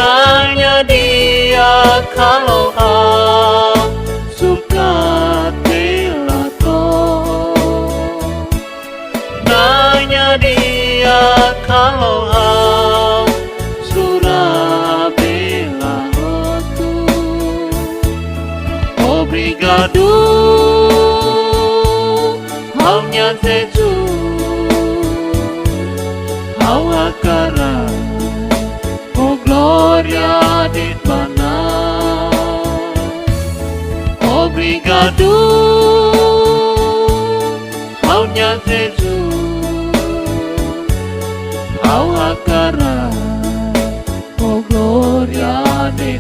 Tanya dia kalau suka bela toh. Tanya dia kalau surah bela tu. Obrigado, haunya seju, hau akara. Oh gloria di mana. Obrigado, haunya Jesus, hau akara. Oh gloria di